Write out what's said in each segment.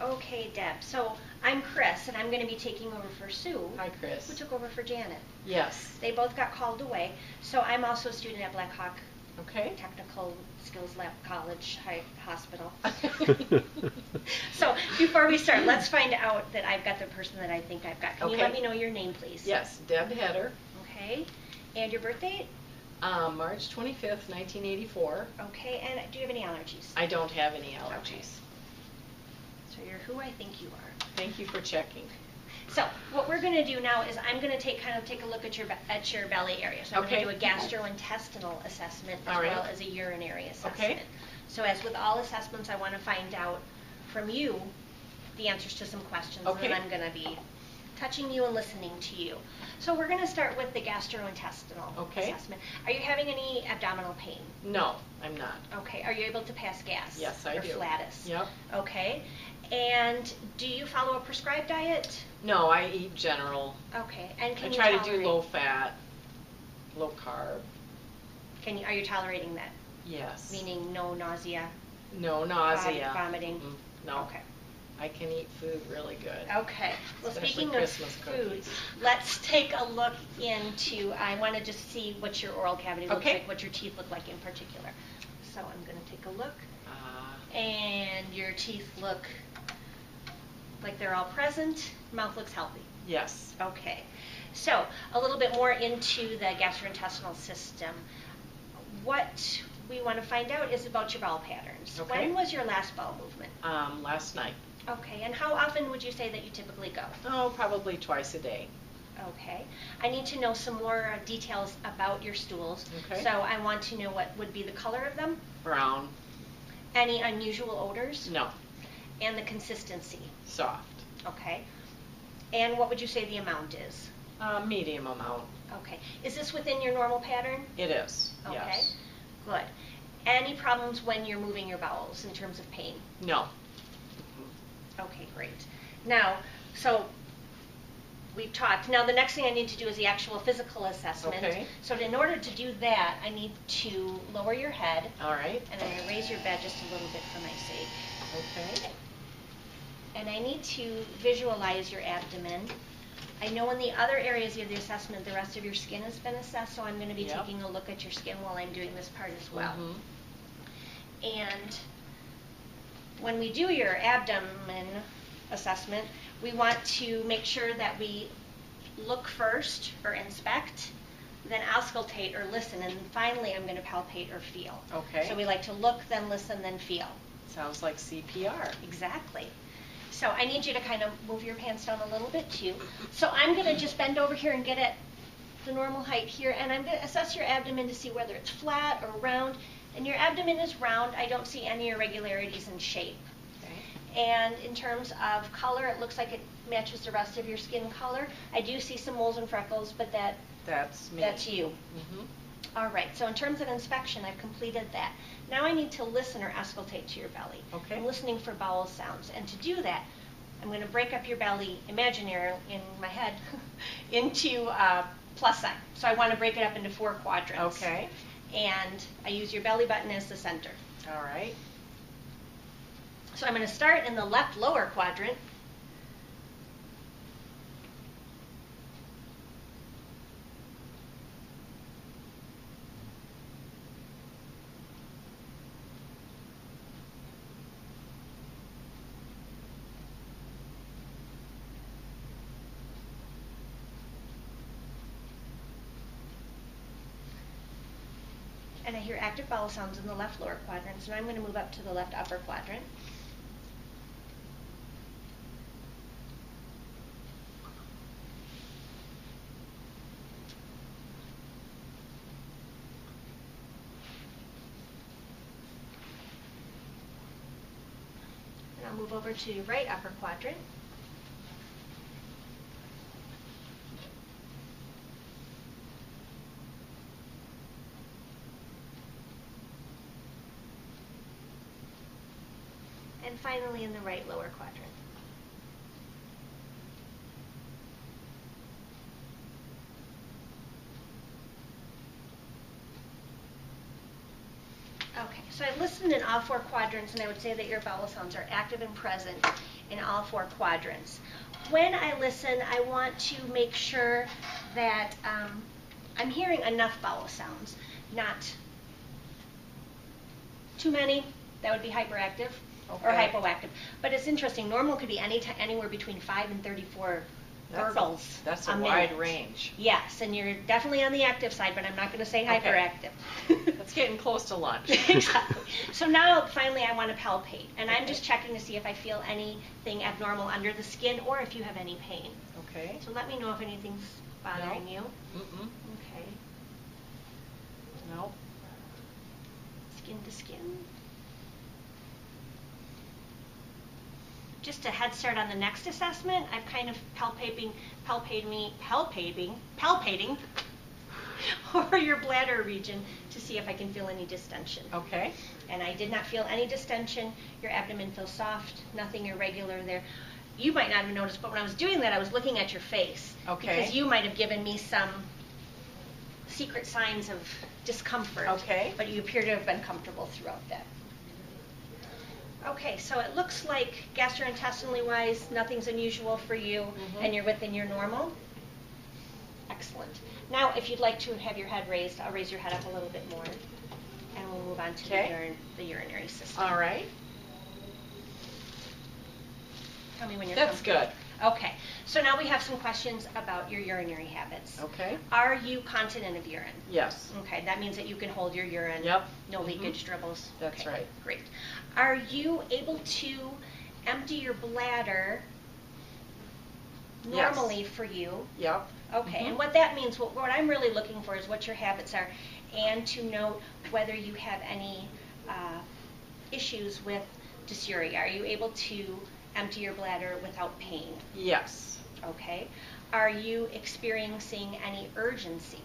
Okay, Deb. So I'm Chris, and I'm going to be taking over for Sue. Hi, Chris. Who took over for Janet. Yes. They both got called away. So I'm also a student at Black Hawk Technical Skills Lab College Hospital. So before we start, let's find out that I've got the person that I think I've got. Can you let me know your name, please? Yes, Deb Heder. Okay. And your birth date? March 25th, 1984. Okay. And do you have any allergies? I don't have any allergies. Okay. So you're who I think you are. Thank you for checking. So what we're going to do now is I'm going to take a look at your belly area. So I'm going to do a gastrointestinal assessment as well as a urinary assessment. Okay. So as with all assessments, I want to find out from you the answers to some questions, and then I'm going to be touching you and listening to you. So we're going to start with the gastrointestinal assessment. Are you having any abdominal pain? No, I'm not. Okay. Are you able to pass gas? Yes, I do. Or flatus? Yep. Okay. And do you follow a prescribed diet? No, I eat general. Okay. And I try to do low fat, low carb. Are you tolerating that? Yes. Meaning no nausea? No nausea. Vomiting? No. Okay. I can eat food really good. Okay. Well, especially speaking Christmas of cookies. food, let's take a look into, I want to just see what your oral cavity looks like, what your teeth look like in particular. So I'm going to take a look. And your teeth look like they're all present. Mouth looks healthy. Yes. Okay. So a little bit more into the gastrointestinal system. What we want to find out is about your bowel patterns. Okay. When was your last bowel movement? Last night. Okay. And how often would you say that you typically go? Oh, probably twice a day. Okay. I need to know some more details about your stools. Okay. So I want to know what would be the color of them. Brown. Any unusual odors? No. And the consistency? Soft. Okay. And what would you say the amount is? Medium amount. Okay. Is this within your normal pattern? It is. Okay. Yes. Good. Any problems when you're moving your bowels in terms of pain? No. Okay, great. Now, so we've talked. Now the next thing I need to do is the actual physical assessment. Okay. So in order to do that, I need to lower your head. All right. And I'm going to raise your bed just a little bit for my sake. Okay. And I need to visualize your abdomen. I know in the other areas of the assessment, the rest of your skin has been assessed, so I'm going to be taking a look at your skin while I'm doing this part as well. And when we do your abdomen assessment, we want to make sure that we look first or inspect, then auscultate or listen, and finally I'm going to palpate or feel. Okay. So we like to look, then listen, then feel. Sounds like CPR. Exactly. So I need you to kind of move your pants down a little bit too. So I'm going to just bend over here and get at the normal height here, and I'm going to assess your abdomen to see whether it's flat or round. And your abdomen is round. I don't see any irregularities in shape. Okay. And in terms of color, it looks like it matches the rest of your skin color. I do see some moles and freckles, but that's me. That's you. All right, so in terms of inspection, I've completed that. Now I need to listen or auscultate to your belly. Okay. I'm listening for bowel sounds. And to do that, I'm going to break up your belly, imaginary in my head, into plus sign. So I want to break it up into 4 quadrants. Okay. And I use your belly button as the center. All right. So I'm going to start in the left lower quadrant. And I hear active bowel sounds in the left lower quadrant, so now I'm going to move up to the left upper quadrant. And I'll move over to right upper quadrant. And finally in the right lower quadrant. Okay, So I listened in all 4 quadrants, and I would say that your vowel sounds are active and present in all 4 quadrants. When I listen, I want to make sure that I'm hearing enough vowel sounds, not too many. That would be hyperactive or hypoactive. But it's interesting. Normal could be anywhere between 5 and 34 gurgles. That's a minute. wide range. Yes, and you're definitely on the active side, but I'm not going to say hyperactive. It's getting close to lunch. Exactly. So now, finally, I want to palpate, and I'm just checking to see if I feel anything abnormal under the skin or if you have any pain. Okay. So let me know if anything's bothering you. Mm-mm. Okay. No. Skin to skin. Just a head start on the next assessment, I'm kind of palpating over your bladder region to see if I can feel any distension. Okay. And I did not feel any distension. Your abdomen feels soft, nothing irregular there. You might not have noticed, but when I was doing that, I was looking at your face. Okay. Because you might have given me some secret signs of discomfort. Okay. But you appear to have been comfortable throughout that. Okay, so it looks like gastrointestinally wise, nothing's unusual for you, and you're within your normal. Excellent. Now, if you'd like to have your head raised, I'll raise your head up a little bit more, and we'll move on to the urinary system. All right. Tell me when you're That's good. Okay, so now we have some questions about your urinary habits. Okay. Are you continent of urine? Yes. Okay, that means that you can hold your urine. Yep. No leakage dribbles. That's okay, right. Great. Are you able to empty your bladder normally for you? Yep. Okay, and what that means, what I'm really looking for is what your habits are, and to note whether you have any issues with dysuria. Are you able to empty your bladder without pain? Yes. Okay. Are you experiencing any urgency?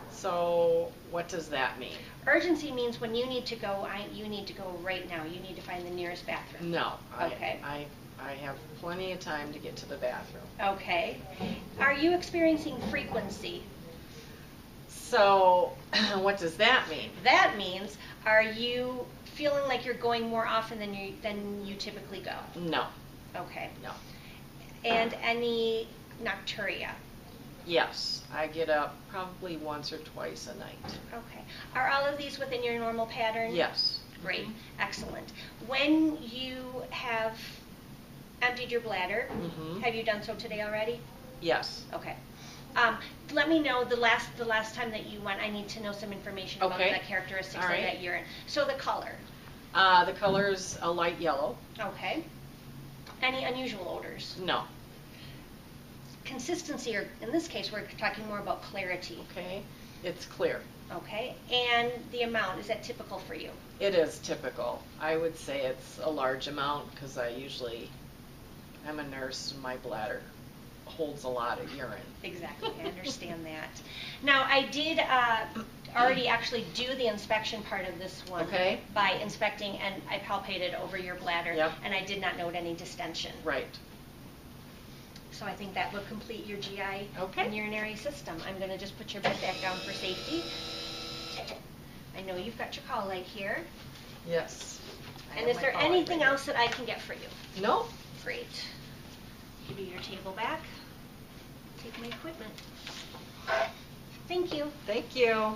So what does that mean? Urgency means when you need to go, you need to go right now. You need to find the nearest bathroom. No. Okay. I have plenty of time to get to the bathroom. Okay. Are you experiencing frequency? So what does that mean? That means, are you feeling like you're going more often than you typically go? No. Okay. No. And any nocturia? Yes. I get up probably once or twice a night. Okay. Are all of these within your normal pattern? Yes. Great. Excellent. When you have emptied your bladder, have you done so today already? Yes. Okay. Let me know the last time that you went. I need to know some information about the characteristics of that urine. So the color. The color's a light yellow. Okay. Any unusual odors? No. Consistency, or in this case, we're talking more about clarity. Okay. It's clear. Okay. And the amount, is that typical for you? It is typical. I would say it's a large amount because I'm a nurse and my bladder holds a lot of urine. Exactly, I understand that. Now, I did already actually do the inspection part of this one by inspecting, and I palpated over your bladder, and I did not note any distension. Right. So I think that will complete your GI and urinary system. I'm going to just put your bed back down for safety. I know you've got your call light here. Yes. And is there anything else that I can get for you? No. Great. Give you your table back. Take my equipment. Thank you. Thank you.